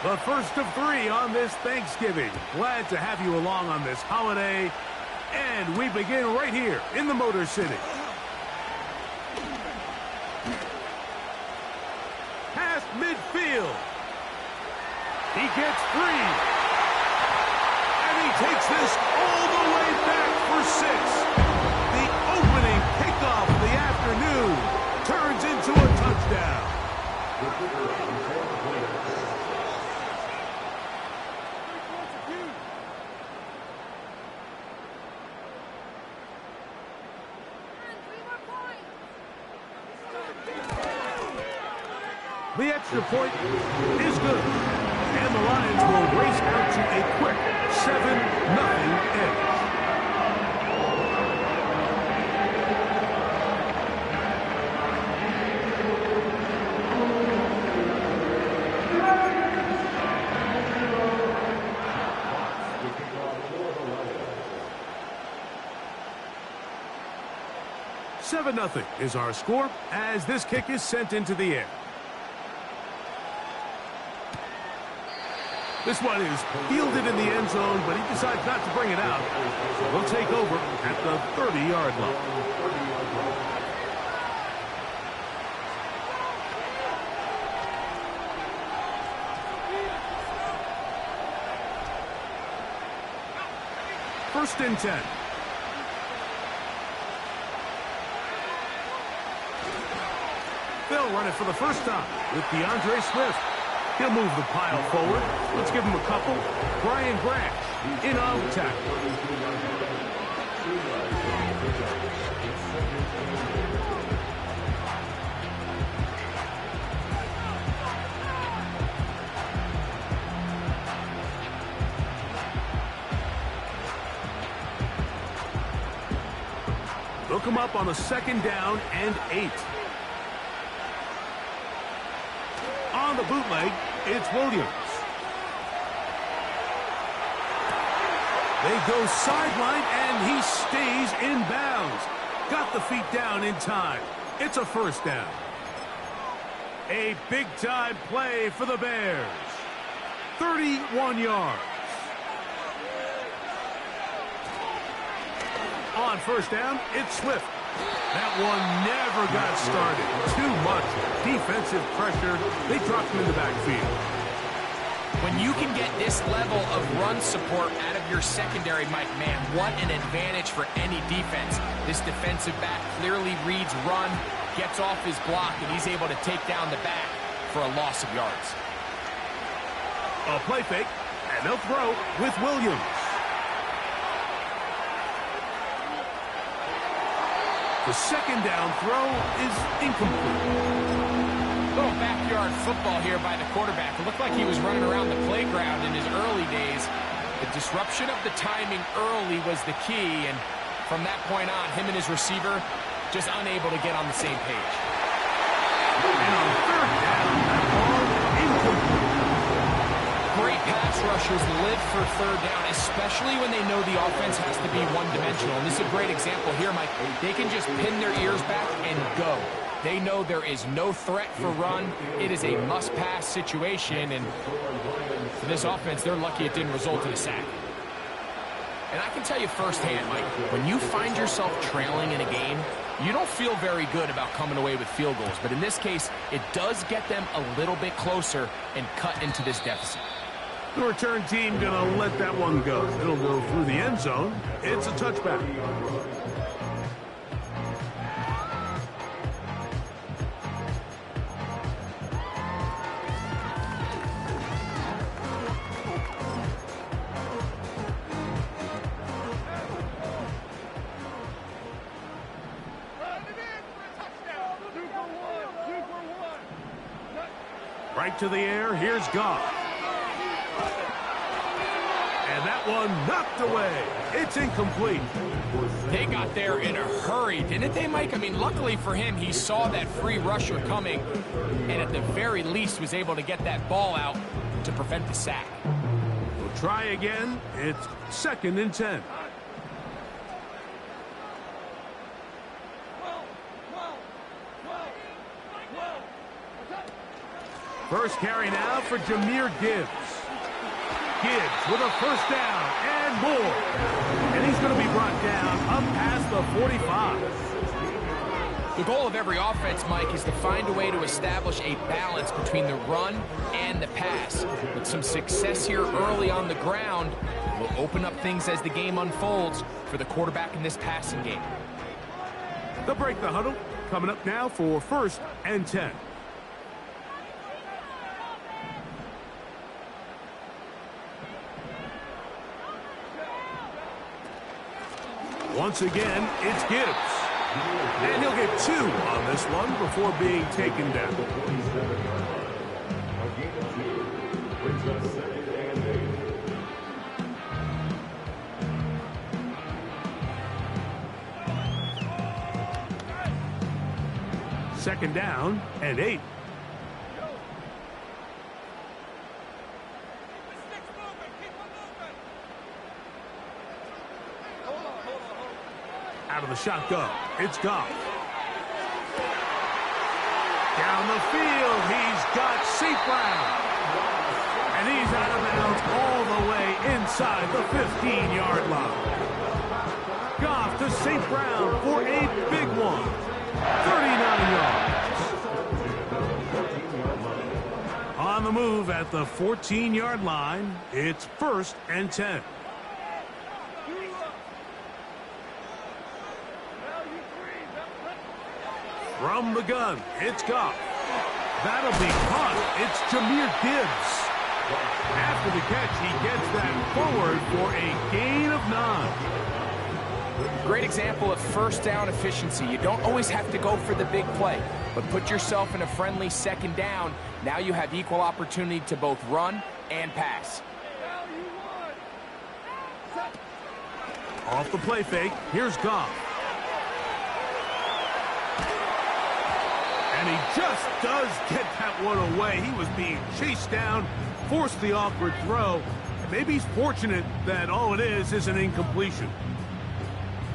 The first of 3 on this Thanksgiving. Glad to have you along on this holiday. And we begin right here in the Motor City. Past midfield. He gets free. And he takes this all the way back for 6. The opening kickoff of the afternoon turns into a touchdown. The extra point is good. And the Lions will race out to a quick 7-0 edge. $7-0 is our score as this kick is sent into the air. This one is fielded in the end zone, but he decides not to bring it out. So we'll take over at the 30-yard line. First and 10. They'll run it for the first time with DeAndre Swift. He'll move the pile forward. Let's give him a couple. Brian Branch in on the tackle. Look him up on a 2nd down and 8. On the bootleg, it's Williams. They go sideline, and he stays in bounds. Got the feet down in time. It's a first down. A big-time play for the Bears. 31 yards. On first down, it's Swift. That one never got started. Too much defensive pressure. They dropped him in the backfield. When you can get this level of run support out of your secondary, Mike, man, what an advantage for any defense. This defensive back clearly reads run, gets off his block, and he's able to take down the back for a loss of yards. A play fake, and they'll throw with Williams. The 2nd down throw is incomplete. Little backyard football here by the quarterback. It looked like he was running around the playground in his early days. The disruption of the timing early was the key, and from that point on, him and his receiver just unable to get on the same page. And on 3rd down, that ball incomplete. Great pass rushers live for 3rd down, especially when they know the offense has to be one-dimensional. And this is a great example here, Mike. They can just pin their ears back and go. They know there is no threat for run. It is a must-pass situation, and for this offense, they're lucky it didn't result in a sack. And I can tell you firsthand, Mike, when you find yourself trailing in a game, you don't feel very good about coming away with field goals. But in this case, it does get them a little bit closer and cut into this deficit. The return team going to let that one go. It'll go through the end zone. It's a touchback. Right to the air. Here's Goff. And that one knocked away. It's incomplete. They got there in a hurry, didn't they, Mike? I mean, luckily for him, he saw that free rusher coming and at the very least was able to get that ball out to prevent the sack. We'll try again. It's 2nd and 10. First carry now for Jahmyr Gibbs. Gibbs with a first down and more. And he's going to be brought down up past the 45. The goal of every offense, Mike, is to find a way to establish a balance between the run and the pass. With some success here early on the ground, will open up things as the game unfolds for the quarterback in this passing game. They'll break the huddle. Coming up now for 1st and 10. Once again, it's Gibbs. And he'll get 2 on this one before being taken down. Second down and 8. Out of the shotgun, it's Goff. Down the field, he's got St. Brown. And he's out of bounds all the way inside the 15-yard line. Goff to St. Brown for a big one. 39 yards. On the move at the 14-yard line, it's 1st and 10. From the gun, it's Goff. That'll be caught. It's Jahmyr Gibbs. After the catch, he gets that forward for a gain of 9. Great example of first down efficiency. You don't always have to go for the big play, but put yourself in a friendly second down. Now you have equal opportunity to both run and pass. Off the play fake, here's Goff. And he just does get that one away. He was being chased down, forced the awkward throw. Maybe he's fortunate that all it is an incompletion.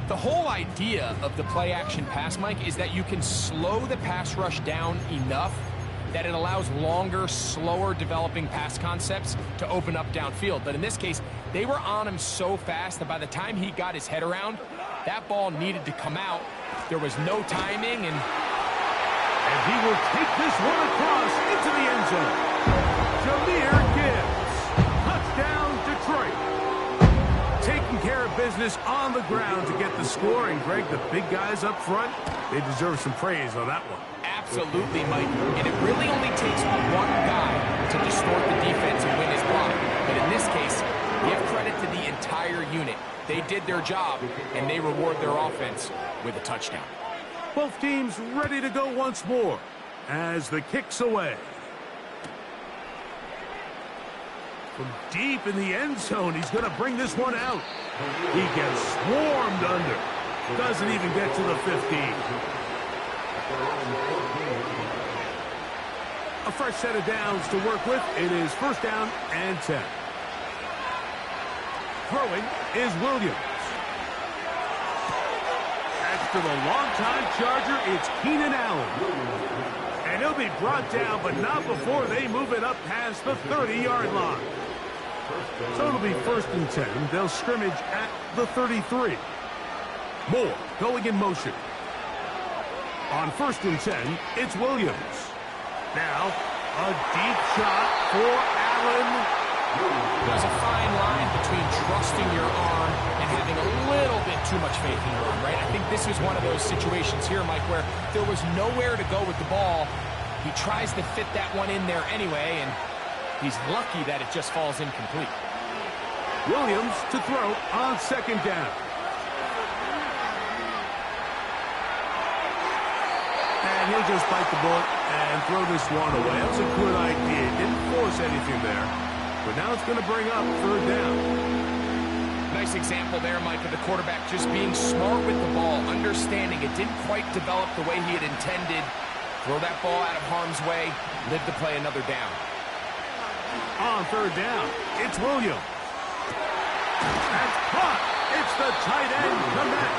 The whole idea of the play-action pass, Mike, is that you can slow the pass rush down enough that it allows longer, slower developing pass concepts to open up downfield. But in this case, they were on him so fast that by the time he got his head around, that ball needed to come out. There was no timing, and he will take this one across into the end zone. Jahmyr Gibbs. Touchdown, Detroit. Taking care of business on the ground to get the score. And, Greg, the big guys up front, they deserve some praise on that one. Absolutely, Mike. And it really only takes one guy to distort the defense and win his block. But in this case, give credit to the entire unit. They did their job, and they reward their offense with a touchdown. Both teams ready to go once more as the kick's away. From deep in the end zone, he's going to bring this one out. He gets swarmed under. Doesn't even get to the 15. A fresh set of downs to work with. It is 1st down and 10. Throwing is Williams. To the longtime Charger, it's Keenan Allen. And he'll be brought down, but not before they move it up past the 30-yard line. So it'll be 1st and 10. They'll scrimmage at the 33. Moore going in motion. On 1st and 10, it's Williams. Now, a deep shot for Allen. There's a fine line between trusting your arm and having a little bit too much faith in your arm, right? I think this was one of those situations here, Mike, where there was nowhere to go with the ball. He tries to fit that one in there anyway, and he's lucky that it just falls incomplete. Williams to throw on 2nd down. And he'll just bite the bullet and throw this one away. That was a good idea. Didn't force anything there. But now it's going to bring up 3rd down. Nice example there, Mike, of the quarterback just being smart with the ball, understanding it didn't quite develop the way he had intended. Throw that ball out of harm's way, live to play another down. On 3rd down, it's Williams. That's caught. It's the tight end, Komet.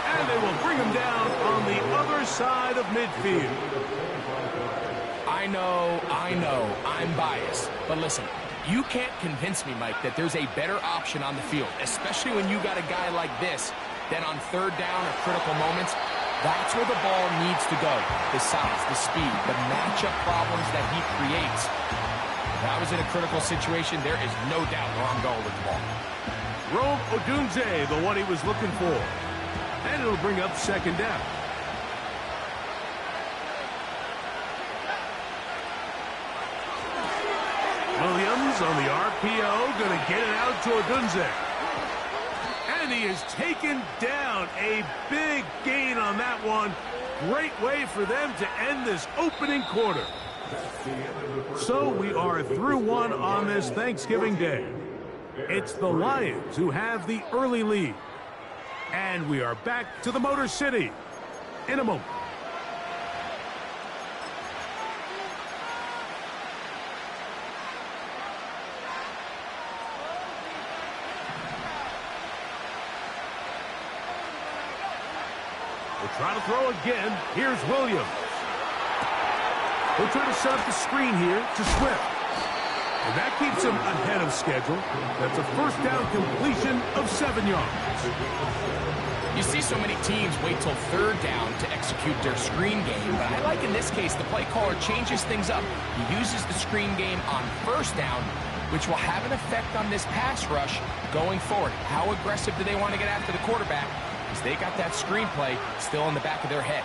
And they will bring him down on the other side of midfield. I I know, I'm biased. But listen, you can't convince me, Mike, that there's a better option on the field, especially when you got a guy like this, that on third down or critical moments, that's where the ball needs to go. The size, the speed, the matchup problems that he creates. If I was in a critical situation, there is no doubt where I'm going with the ball. Rome Odunze, the one he was looking for. And it'll bring up second down. Williams on the RPO, going to get it out to Odunze. And he is taken down. A big gain on that one. Great way for them to end this opening quarter. So we are through one on this Thanksgiving Day. It's the Lions who have the early lead. And we are back to the Motor City in a moment. We'll try to throw again. Here's Williams. He'll try to set up the screen here to Swift. And that keeps him ahead of schedule. That's a first down completion of 7 yards. You see so many teams wait till third down to execute their screen game, but I like in this case the play caller changes things up. He uses the screen game on first down, which will have an effect on this pass rush going forward. How aggressive do they want to get after the quarterback? Because they got that screen play still in the back of their head.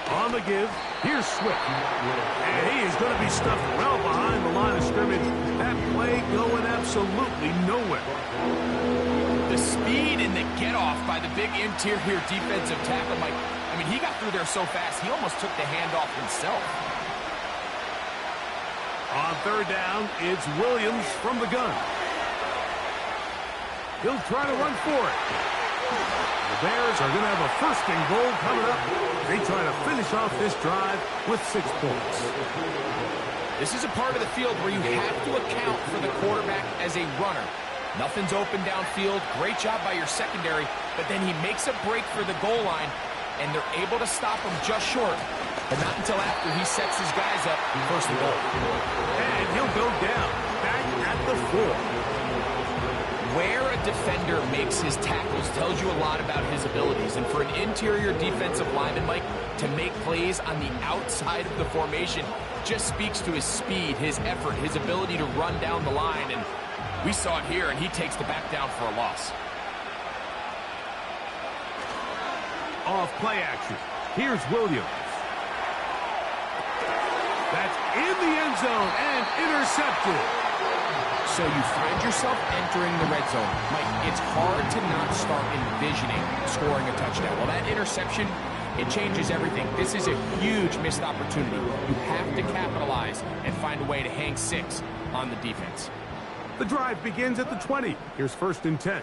On the give, here's Swift. And he is going to be stuffed well behind the line of scrimmage. That play going absolutely nowhere. The speed and the get-off by the big interior defensive tackle, Mike. I mean, he got through there so fast, he almost took the handoff himself. On third down, it's Williams from the gun. He'll try to run for it. The Bears are going to have a first and goal coming up. They try to finish off this drive with 6 points. This is a part of the field where you have to account for the quarterback as a runner. Nothing's open downfield. Great job by your secondary, but then he makes a break for the goal line, and they're able to stop him just short, but not until after he sets his guys up first and goal. And he'll go down, back at the 4. Where a defender makes his tackles tells you a lot about his abilities. And for an interior defensive lineman, Mike, to make plays on the outside of the formation just speaks to his speed, his effort, his ability to run down the line. And we saw it here, and he takes the back down for a loss. Off play action. Here's Williams. That's in the end zone and intercepted. So you find yourself entering the red zone. Mike, it's hard to not start envisioning scoring a touchdown. Well, that interception, it changes everything. This is a huge missed opportunity. You have to capitalize and find a way to hang 6 on the defense. The drive begins at the 20. Here's first and 10.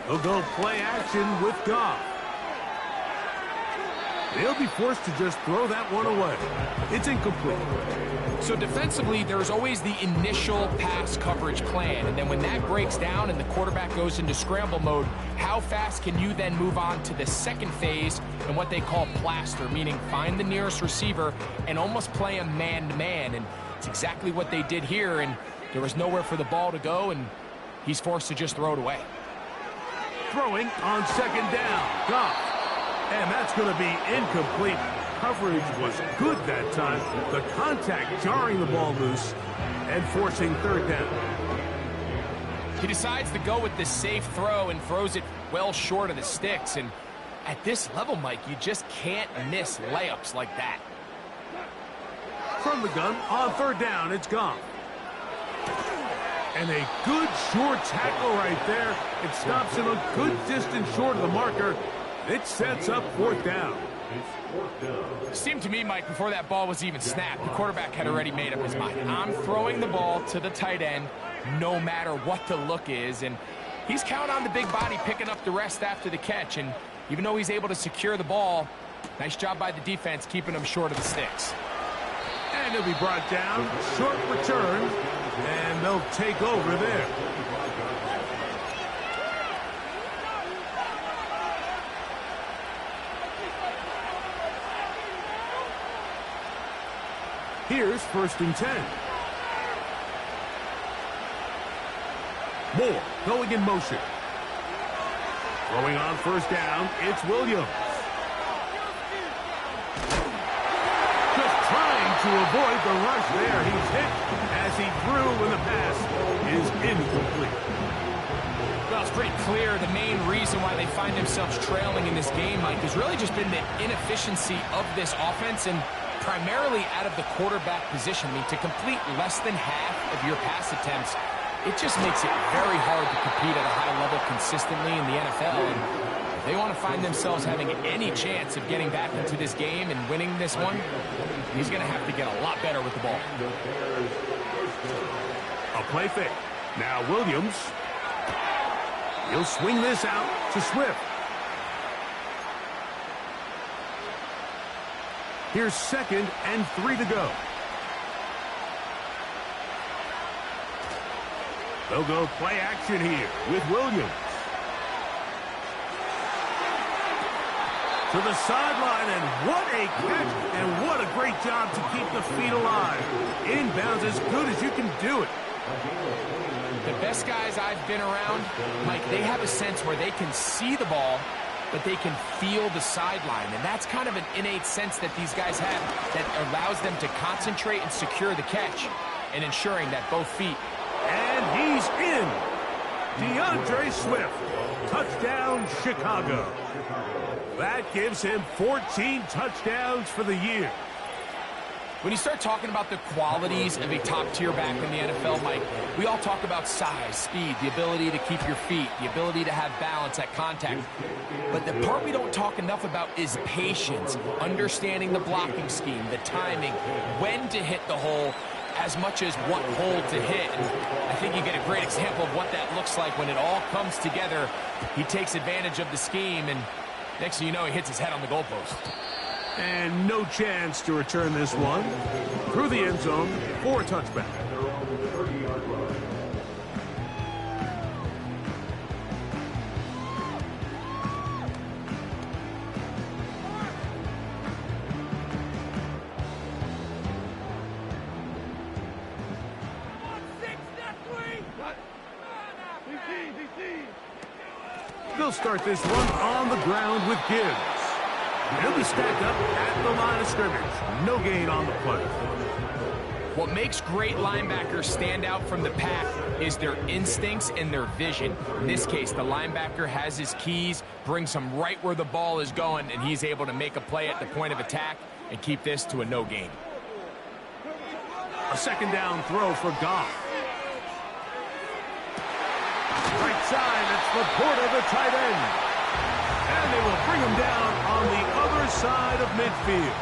He'll go play action with Goff. They'll be forced to just throw that one away. It's incomplete. So defensively, there's always the initial pass coverage plan. And then when that breaks down and the quarterback goes into scramble mode, how fast can you then move on to the second phase and what they call plaster, meaning find the nearest receiver and almost play a man-to-man. And it's exactly what they did here. And there was nowhere for the ball to go, and he's forced to just throw it away. Throwing on second down. Goff. And that's going to be incomplete. Coverage was good that time. The contact jarring the ball loose and forcing third down. He decides to go with the safe throw and throws it well short of the sticks. And at this level, Mike, you just can't miss layups like that. From the gun, on third down, it's Goff. And a good short tackle right there. It stops him a good distance short of the marker. It sets up fourth down. It seemed to me, Mike, before that ball was even snapped, the quarterback had already made up his mind. I'm throwing the ball to the tight end no matter what the look is. And he's counting on the big body picking up the rest after the catch. And even though he's able to secure the ball, nice job by the defense keeping him short of the sticks. And he'll be brought down. Short return. And they'll take over there. Here's 1st and 10. Moore going in motion. Throwing on 1st down, it's Williams. Just trying to avoid the rush there. He's hit as he threw when the pass is incomplete. Well, it's pretty clear the main reason why they find themselves trailing in this game, Mike, has really just been the inefficiency of this offense and primarily out of the quarterback position. I mean, to complete less than half of your pass attempts, it just makes it very hard to compete at a high level consistently in the NFL. And if they want to find themselves having any chance of getting back into this game and winning this one, he's going to have to get a lot better with the ball. A play fake. Now Williams. He'll swing this out to Swift. Here's 2nd and 3 to go. They'll go play action here with Williams. To the sideline, and what a catch, and what a great job to keep the feet alive. Inbounds as good as you can do it. The best guys I've been around, Mike, they have a sense where they can see the ball, but they can feel the sideline. And that's kind of an innate sense that these guys have that allows them to concentrate and secure the catch and ensuring that both feet. And he's in. DeAndre Swift. Touchdown, Chicago. That gives him 14 touchdowns for the year. When you start talking about the qualities of a top-tier back in the NFL, Mike, we all talk about size, speed, the ability to keep your feet, the ability to have balance at contact. But the part we don't talk enough about is patience, understanding the blocking scheme, the timing, when to hit the hole, as much as what hole to hit. And I think you get a great example of what that looks like when it all comes together. He takes advantage of the scheme, and next thing you know, he hits his head on the goalpost. And no chance to return this one. Through the end zone for a touchback. They'll start this one on the ground with Gibbs. He'll be stacked up at the line of scrimmage. No gain on the play. What makes great linebackers stand out from the pack is their instincts and their vision. In this case, the linebacker has his keys, brings him right where the ball is going, and he's able to make a play at the point of attack and keep this to a no gain. A 2nd down throw for Goff. Right side, it's Laporta, the tight end. And they will bring him down on the other side of midfield.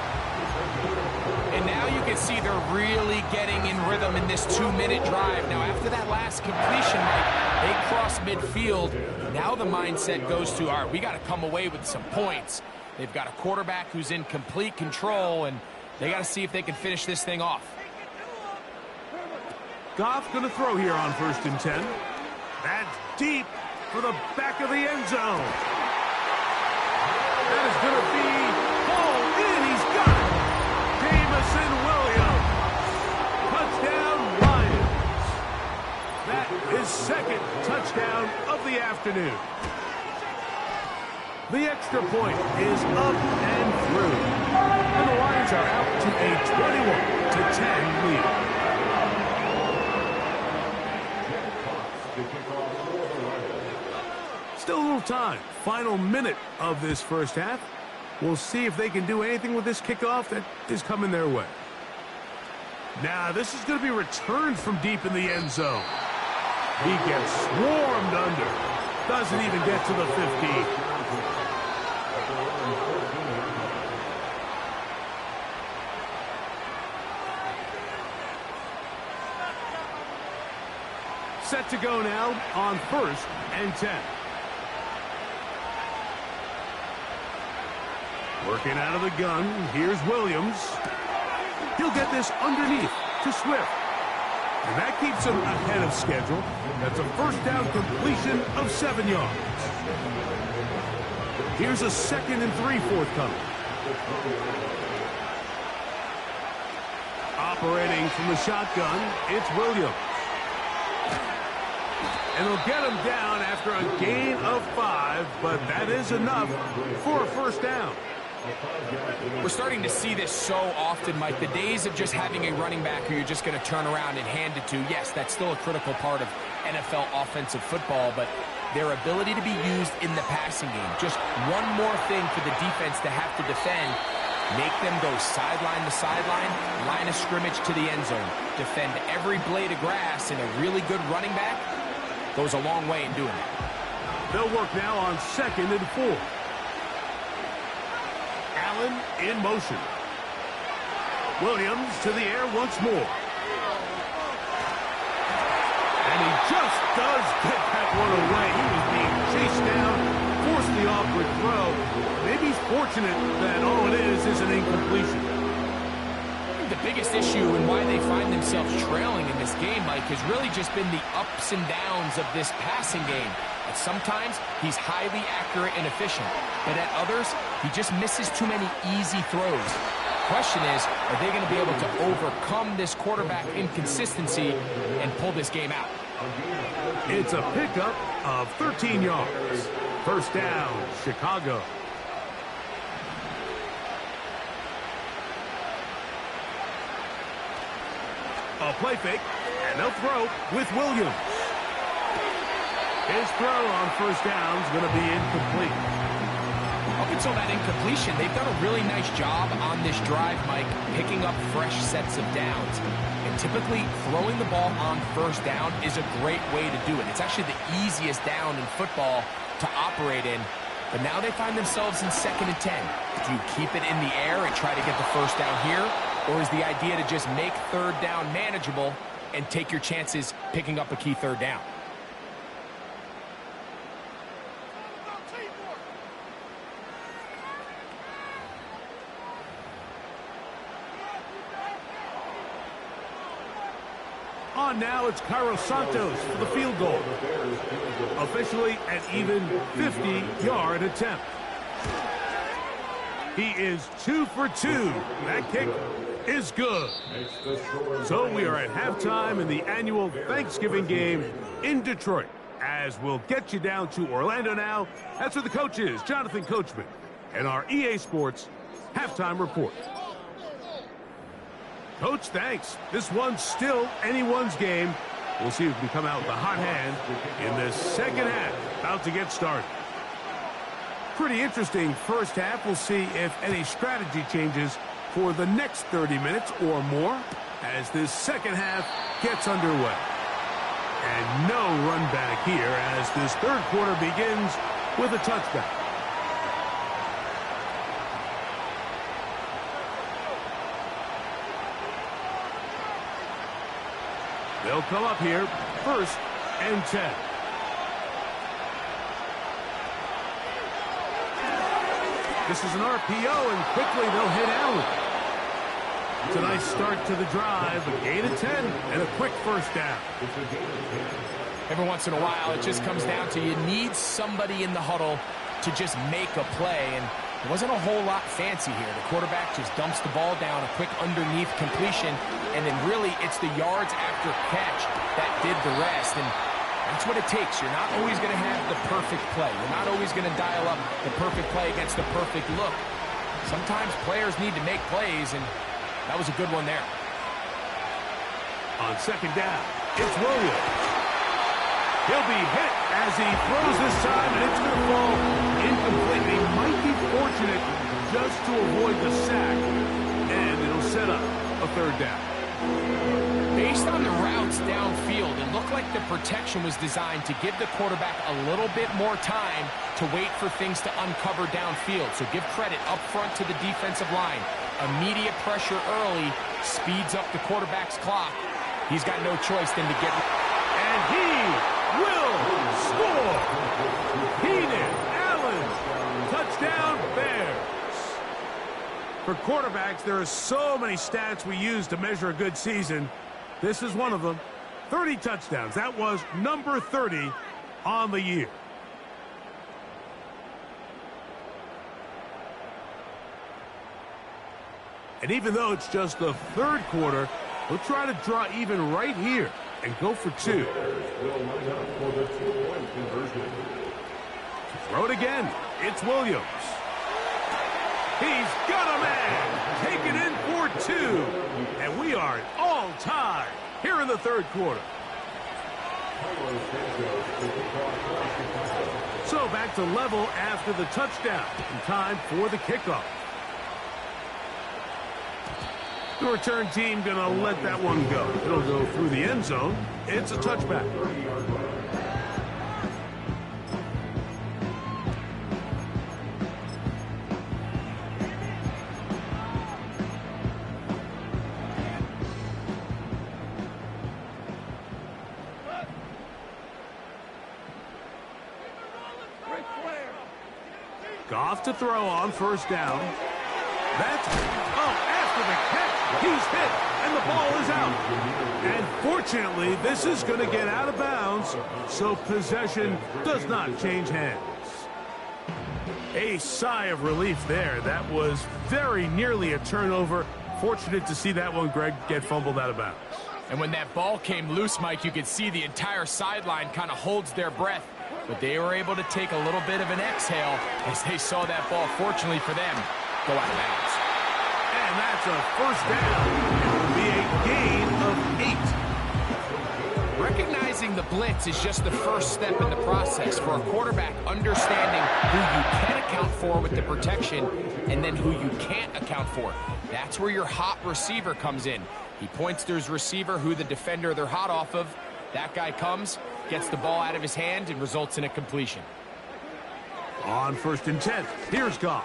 And now you can see they're really getting in rhythm in this 2-minute drive. Now, after that last completion, Mike, they cross midfield. Now the mindset goes to, all right, we got to come away with some points. They've got a quarterback who's in complete control, and they got to see if they can finish this thing off. Goff going to throw here on 1st and 10. That's deep for the back of the end zone. That is going to be hauled in. He's got it. Jamison Williams. Touchdown, Lions. That is 2nd touchdown of the afternoon. The extra point is up and through. And the Lions are out to a 21-10 lead. Still a little time. Final minute of this first half. We'll see if they can do anything with this kickoff that is coming their way. Now, this is going to be returned from deep in the end zone. He gets swarmed under. Doesn't even get to the 15. Set to go now on 1st and 10. Working out of the gun, here's Williams. He'll get this underneath to Swift. And that keeps him ahead of schedule. That's a 1st down completion of 7 yards. Here's a 2nd and 3 forthcoming. A Operating from the shotgun, it's Williams. And they'll get him down after a gain of 5, but that is enough for a first down. We're starting to see this so often, Mike. The days of just having a running back who you're just going to turn around and hand it to, yes, that's still a critical part of NFL offensive football, but their ability to be used in the passing game. Just one more thing for the defense to have to defend. Make them go sideline to sideline, line of scrimmage to the end zone. Defend every blade of grass, and a really good running back goes a long way in doing that. They'll work now on 2nd and 4. Allen in motion. Williams to the air once more. And he just does get that one away. He was being chased down, forced the awkward throw. Maybe he's fortunate that all it is an incompletion. The biggest issue and why they find themselves trailing in this game, Mike, has really just been the ups and downs of this passing game. And sometimes he's highly accurate and efficient, but at others, he just misses too many easy throws. Question is, are they going to be able to overcome this quarterback inconsistency and pull this game out? It's a pickup of 13 yards. First down, Chicago. A play fake, and they'll throw with Williams. His throw on first down is going to be incomplete. Up until that incompletion, they've done a really nice job on this drive, Mike, picking up fresh sets of downs. And typically, throwing the ball on first down is a great way to do it. It's actually the easiest down in football to operate in. But now they find themselves in 2nd and 10. Do you keep it in the air and try to get the first down here? Or is the idea to just make third down manageable and take your chances picking up a key third down? On now, it's Cairo Santos for the field goal. Officially an even 50-yard attempt. He is 2 for 2. That kick is good. So we are at halftime in the annual Thanksgiving game in Detroit. As we'll get you down to Orlando now. That's where the coach is, Jonathan Coachman, and our EA Sports halftime report. Coach, thanks. This one's still anyone's game. We'll see who can come out with a hot hand in this second half. About to get started. Pretty interesting first half. We'll see if any strategy changes for the next 30 minutes or more as this second half gets underway. And no run back here as this third quarter begins with a touchdown. They'll come up here, 1st and 10. This is an RPO, and quickly they'll hit Allen. It's a nice start to the drive, a gain of 10, and a quick first down. Every once in a while, it just comes down to you need somebody in the huddle to just make a play, and it wasn't a whole lot fancy here. The quarterback just dumps the ball down, a quick underneath completion, and then really it's the yards after catch that did the rest, and that's what it takes. You're not always going to have the perfect play. You're not always going to dial up the perfect play against the perfect look. Sometimes players need to make plays, and that was a good one there. On second down, it's Williams. He'll be hit as he throws this time, and it's going to fall incomplete. He might be fortunate just to avoid the sack, and it'll set up a third down. Based on the routes downfield, it looked like the protection was designed to give the quarterback a little bit more time to wait for things to uncover downfield. So give credit up front to the defensive line. Immediate pressure early speeds up the quarterback's clock. He's got no choice than to get... And he will score! Keenan Allen, touchdown Bears. For quarterbacks, there are so many stats we use to measure a good season. This is one of them. 30 touchdowns. That was number 30 on the year. And even though it's just the third quarter, we'll try to draw even right here and go for two. Throw it again. It's Williams. He's got a man. Take it in for two. And we are all tied here in the third quarter. So back to level after the touchdown. And time for the kickoff. The return team going to let that one go. It'll go through the end zone. It's a touchback. Goff to throw on first down. After the catch, he's hit, and the ball is out. And fortunately, this is going to get out of bounds, so possession does not change hands. A sigh of relief there. That was very nearly a turnover. Fortunate to see that one, Greg, get fumbled out of bounds. And when that ball came loose, Mike, you could see the entire sideline kind of holds their breath. But they were able to take a little bit of an exhale as they saw that ball, fortunately for them, go out of bounds. And that's a first down. It will be a gain of 8. Recognizing the blitz is just the first step in the process for a quarterback, understanding who you can account for with the protection and then who you can't account for. That's where your hot receiver comes in. He points to his receiver, who the defender they're hot off of. That guy comes, gets the ball out of his hand, and results in a completion. On 1st and 10, here's Goff.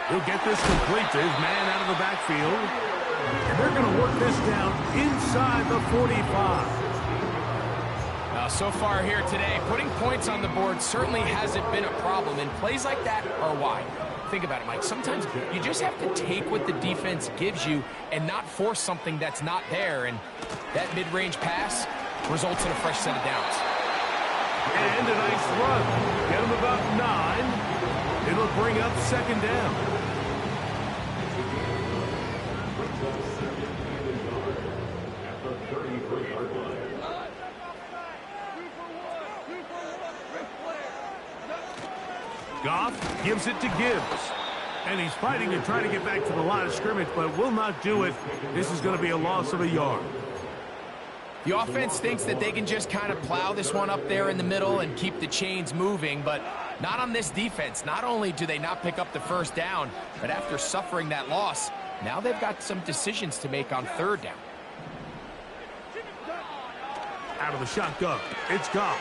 He'll get this complete to his man out of the backfield. And they're going to work this down inside the 45. So far here today, putting points on the board certainly hasn't been a problem, and plays like that are why. Think about it, Mike. Sometimes you just have to take what the defense gives you and not force something that's not there, and that mid-range pass results in a fresh set of downs. And a nice run. Get him about 9. It'll bring up 2nd down. Goff gives it to Gibbs. And he's fighting to try to get back to the line of scrimmage, but will not do it. This is going to be a loss of a yard. The offense thinks that they can just kind of plow this one up there in the middle and keep the chains moving, but not on this defense. Not only do they not pick up the first down, but after suffering that loss, now they've got some decisions to make on 3rd down. Out of the shotgun, it's Goff.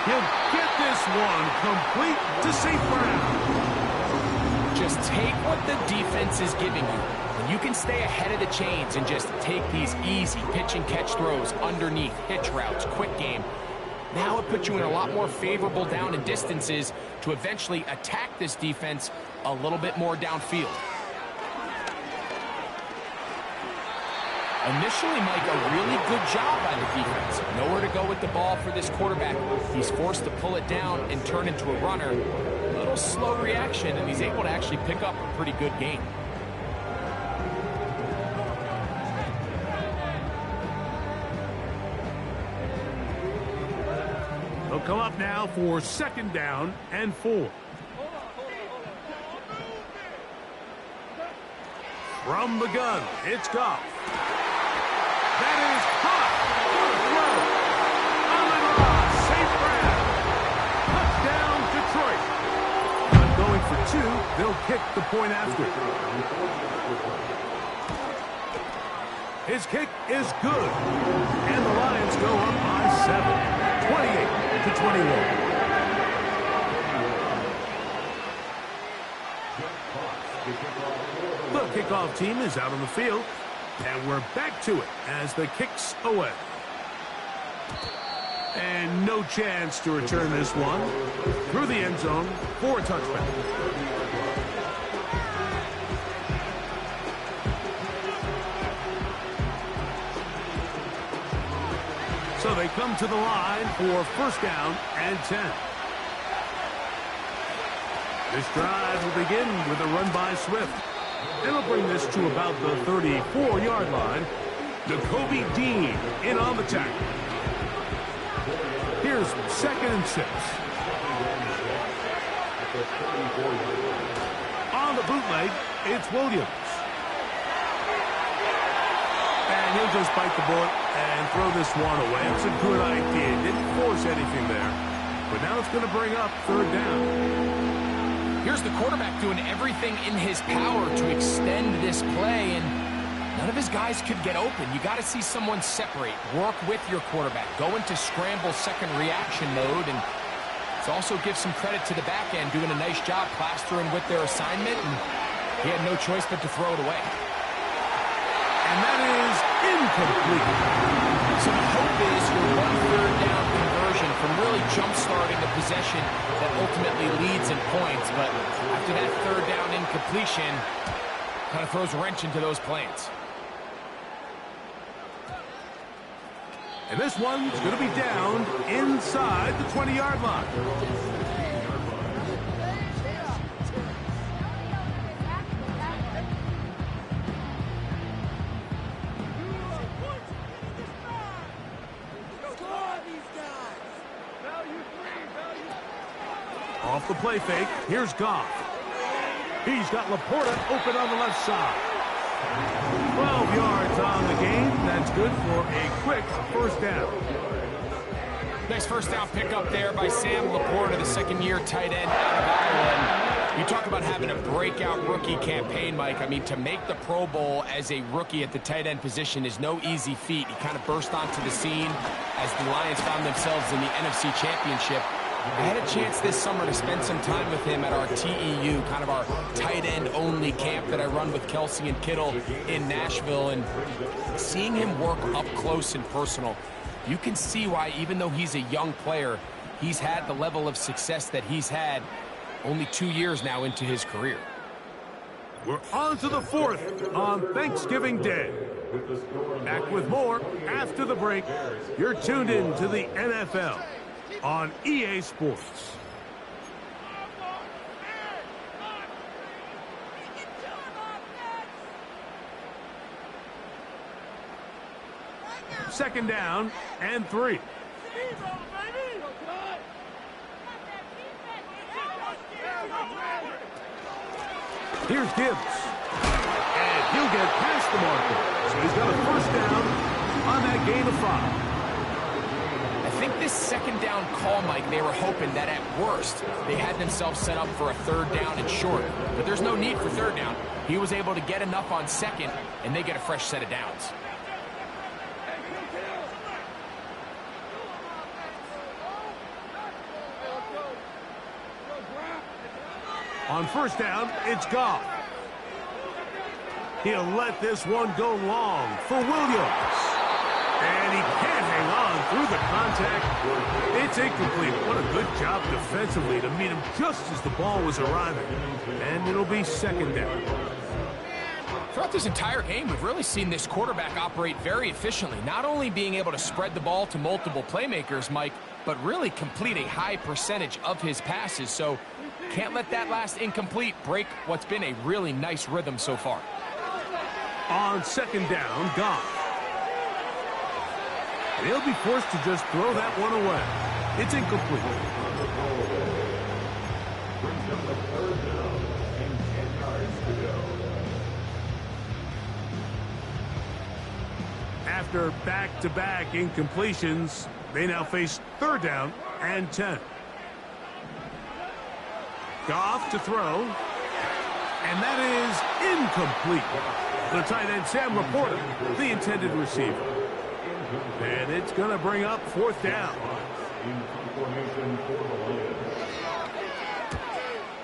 He'll get this one complete to St. Brown. Just take what the defense is giving you. When you can stay ahead of the chains and just take these easy pitch and catch throws underneath, hitch routes, quick game, now it puts you in a lot more favorable down and distances to eventually attack this defense a little bit more downfield. Initially, Mike, a really good job by the defense. Nowhere to go with the ball for this quarterback. He's forced to pull it down and turn into a runner. A little slow reaction, and he's able to actually pick up a pretty good gain. They'll come up now for 2nd down and 4. From the gun, it's Goff. That is hot for a throw. Amon-Ra, St. Brown. Touchdown, Detroit. But going for 2, they'll kick the point after. His kick is good. And the Lions go up by 7, 28-21. The kickoff team is out on the field, and we're back to it as the kick's away. And no chance to return this one through the end zone for a touchback. So they come to the line for 1st down and 10. This drive will begin with a run by Swift. and he'll bring this to about the 34-yard line. Mddn in on the tackle. Here's 2nd and 6. On the bootleg, it's Williams. And he'll just bite the bullet and throw this one away. It's a good idea. Didn't force anything there. But now it's going to bring up 3rd down. Here's the quarterback doing everything in his power to extend this play, and none of his guys could get open. You got to see someone separate, work with your quarterback, go into scramble second reaction mode, and it's also give some credit to the back end doing a nice job plastering with their assignment, and he had no choice but to throw it away. And that is incomplete. So the hope is your 1/3 down conversion from really jump-starting the possession that ultimately leads in points. But after that 3rd down incompletion, kind of throws a wrench into those plans. And this one's going to be down inside the 20-yard line. Off the play fake, here's Goff. He's got Laporta open on the left side. 12 yards on the game. That's good for a quick 1st down. Nice 1st down pickup there by Sam Laporta, the 2nd-year tight end out of Iowa. You talk about having a breakout rookie campaign, Mike. I mean, to make the Pro Bowl as a rookie at the tight end position is no easy feat. He kind of burst onto the scene as the Lions found themselves in the NFC Championship. I had a chance this summer to spend some time with him at our TEU, kind of our tight end only camp that I run with Kelsey and Kittle in Nashville, and seeing him work up close and personal, you can see why, even though he's a young player, he's had the level of success that he's had only 2 years now into his career. We're on to the 4th on Thanksgiving Day. Back with more after the break. You're tuned in to the NFL on EA Sports. Second down and 3. Here's Gibbs. And he'll get past the marker. So he's got a 1st down on that gain of 5. I think this 2nd down call, Mike, they were hoping that at worst they had themselves set up for a 3rd down and short. But there's no need for 3rd down. He was able to get enough on 2nd, and they get a fresh set of downs. On 1st down, it's Goff. He'll let this one go long for Williams. And he can't hang on through the contact. It's incomplete. What a good job defensively to meet him just as the ball was arriving. And it'll be 2nd down. Throughout this entire game, we've really seen this quarterback operate very efficiently, not only being able to spread the ball to multiple playmakers, Mike, but really complete a high percentage of his passes. So can't let that last incomplete break what's been a really nice rhythm so far. On 2nd down, Goff. And he'll be forced to just throw that one away. It's incomplete. After back-to-back incompletions, they now face 3rd down and 10. Goff to throw. And that is incomplete. The tight end, Sam Laporta, the intended receiver. And it's going to bring up 4th down.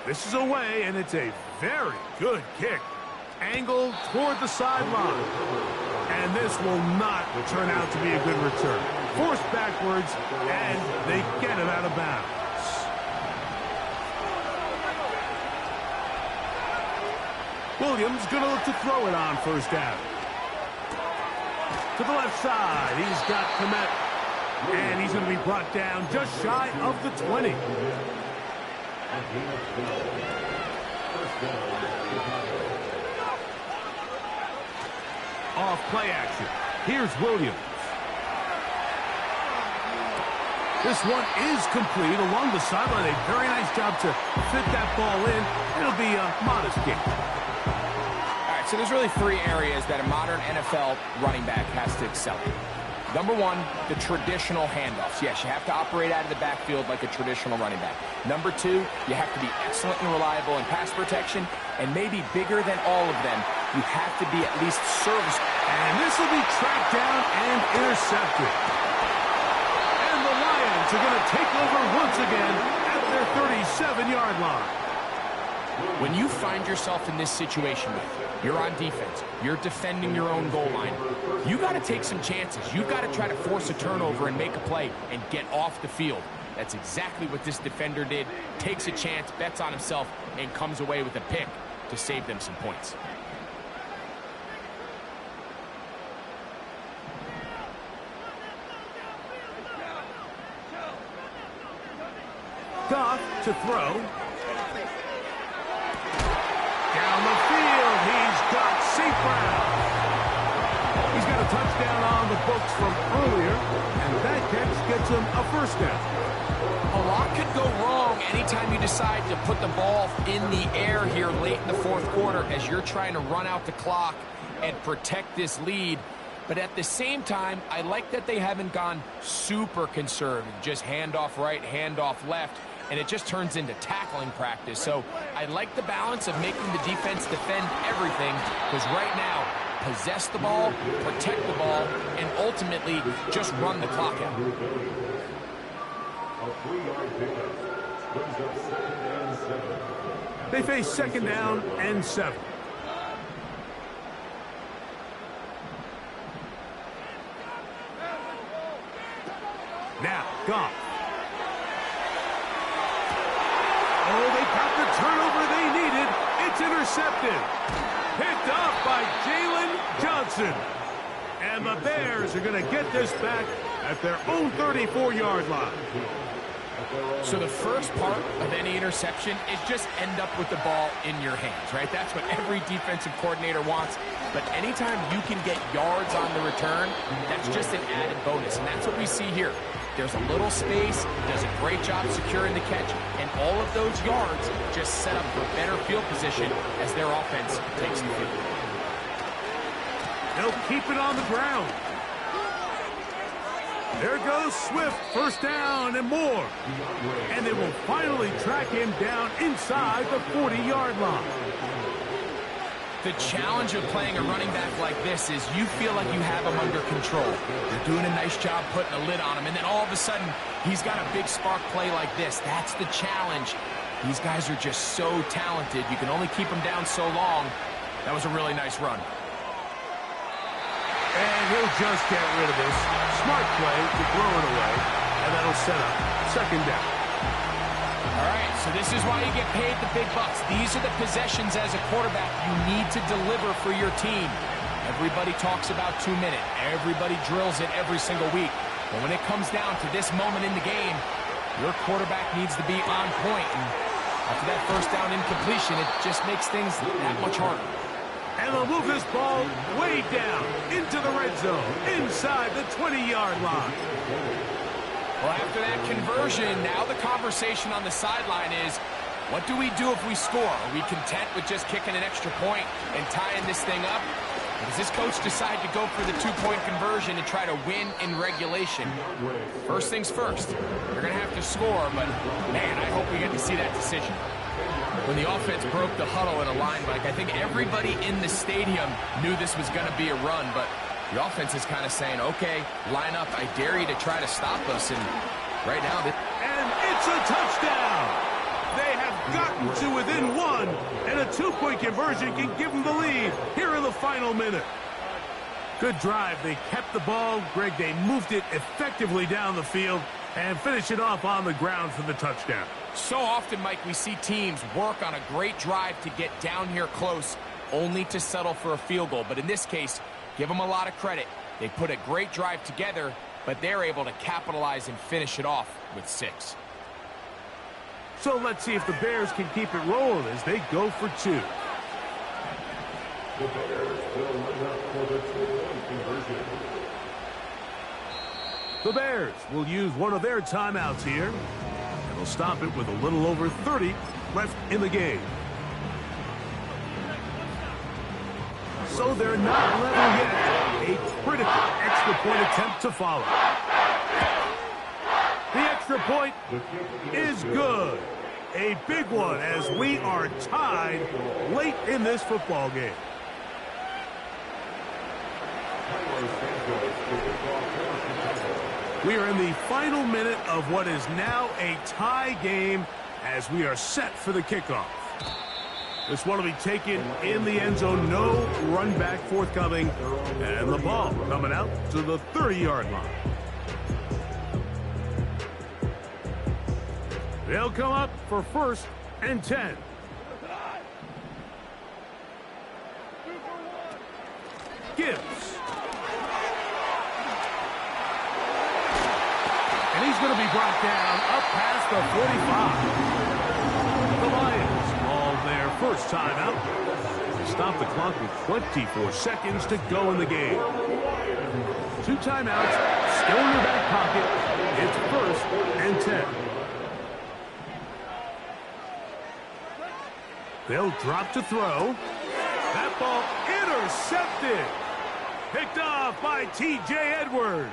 This is away, and it's a very good kick. Angled toward the sideline. And this will not turn out to be a good return. Forced backwards, and they get it out of bounds. Williams going to look to throw it on 1st down. To the left side, he's got Komet. And he's going to be brought down just shy of the 20. off play action. Here's Williams. This one is complete along the sideline. A very nice job to fit that ball in. It'll be a modest gain. All right, so there's really three areas that a modern NFL running back has to excel in. Number one, the traditional handoffs. Yes, you have to operate out of the backfield like a traditional running back. Number two, you have to be excellent and reliable in pass protection. And maybe bigger than all of them, you have to be at least serviceable. And this will be tracked down and intercepted. And the Lions are going to take over once again at their 37-yard line. When you find yourself in this situation, you're on defense, you're defending your own goal line, you got to take some chances. You've got to try to force a turnover and make a play and get off the field. That's exactly what this defender did. Takes a chance, bets on himself, and comes away with a pick to save them some points. Goff to throw. Down the field, he's got St. Brown. He's got a touchdown on the books from earlier, and that catch gets him a first down. A lot could go wrong anytime you decide to put the ball in the air here late in the fourth quarter as you're trying to run out the clock and protect this lead. But at the same time, I like that they haven't gone super conservative, just handoff right, handoff left, and it just turns into tackling practice. So I like the balance of making the defense defend everything, because right now, possess the ball, protect the ball, and ultimately just run the clock out. They face second down and 7. Now, Goff. Oh, they got the turnover they needed. It's intercepted. Picked off by Jalen Johnson. And the Bears are going to get this back at their own 34-yard line. So the first part of any interception is just end up with the ball in your hands, right? That's what every defensive coordinator wants. But anytime you can get yards on the return, that's just an added bonus. And that's what we see here. There's a little space, does a great job securing the catch, and all of those yards just set up for better field position as their offense takes the field. They'll keep it on the ground. There goes Swift, first down and more. And they will finally track him down inside the 40-yard line. The challenge of playing a running back like this is you feel like you have him under control. You're doing a nice job putting a lid on him, and then all of a sudden, he's got a big spark play like this. That's the challenge. These guys are just so talented. You can only keep them down so long. That was a really nice run. And he'll just get rid of this. Smart play to throw it away, and that'll set up second down. All right, so this is why you get paid the big bucks. These are the possessions as a quarterback you need to deliver for your team. Everybody talks about 2-minute. Everybody drills it every single week. But when it comes down to this moment in the game, your quarterback needs to be on point. And after that first down incompletion, it just makes things that much harder. And they'll move this ball way down into the red zone, inside the 20-yard line. Well, after that conversion, now the conversation on the sideline is, what do we do if we score? Are we content with just kicking an extra point and tying this thing up? Or does this coach decide to go for the 2-point conversion and try to win in regulation? First things first, you're going to have to score, but, man, I hope we get to see that decision. When the offense broke the huddle in a line, Mike, I think everybody in the stadium knew this was going to be a run, but the offense is kind of saying, okay, line up, I dare you to try to stop us, and right now... And it's a touchdown! They have gotten to within 1, and a 2-point conversion can give them the lead here in the final minute. Good drive. They kept the ball. Greg, they moved it effectively down the field and finished it off on the ground for the touchdown. So often, Mike, we see teams work on a great drive to get down here close, only to settle for a field goal. But in this case, give them a lot of credit. They put a great drive together, but they're able to capitalize and finish it off with 6. So let's see if the Bears can keep it rolling as they go for 2. The Bears will use one of their timeouts here, and they'll stop it with a little over 30 left in the game. So they're not level yet. A critical extra point attempt to follow. The extra point is good. A big one as we are tied late in this football game. We are in the final minute of what is now a tie game as we are set for the kickoff. This one will be taken in the end zone. No run back forthcoming. And the ball coming out to the 30-yard line. They'll come up for 1st and 10. Gibbs. And he's going to be brought down up past the 45. The Lions call their first timeout. Stop the clock with 24 seconds to go in the game. 2 timeouts, still in their back pocket. It's 1st and 10. They'll drop to throw. That ball intercepted. Picked off by T.J. Edwards.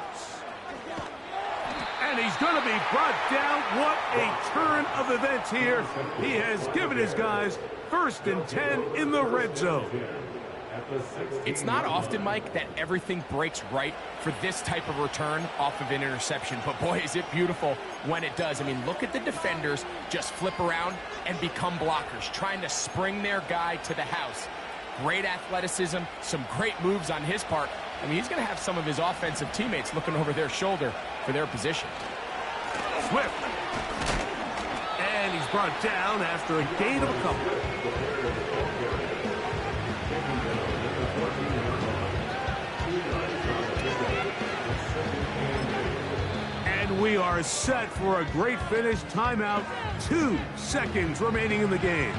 And he's going to be brought down. What a turn of events here. He has given his guys 1st and 10 in the red zone. It's not often, Mike, that everything breaks right for this type of return off of an interception. But, boy, is it beautiful when it does. I mean, look at the defenders just flip around and become blockers, trying to spring their guy to the house. Great athleticism, some great moves on his part. I mean, he's going to have some of his offensive teammates looking over their shoulder for their position. Swift. And he's brought down after a gain of a couple. And we are set for a great finish. Timeout. 2 seconds remaining in the game.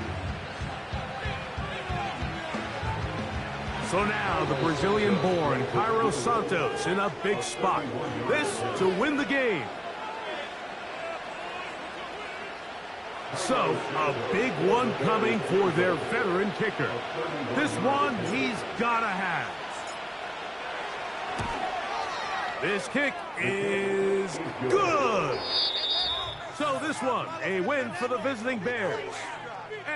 So now the Brazilian-born Cairo Santos in a big spot. This to win the game. So, a big one coming for their veteran kicker. This one he's gotta have. This kick is good. So this one, a win for the visiting Bears.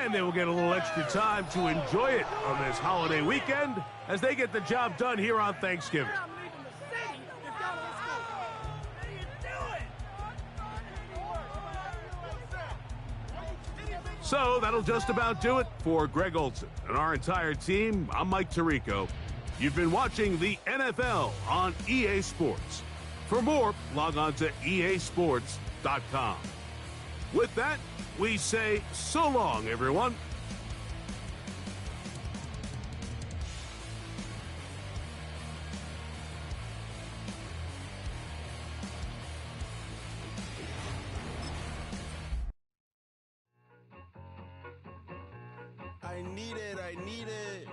And they will get a little extra time to enjoy it on this holiday weekend as they get the job done here on Thanksgiving. So that'll just about do it for Greg Olson and our entire team. I'm Mike Tirico. You've been watching the NFL on EA Sports. For more, log on to easports.com. With that, we say so long, everyone. I need it.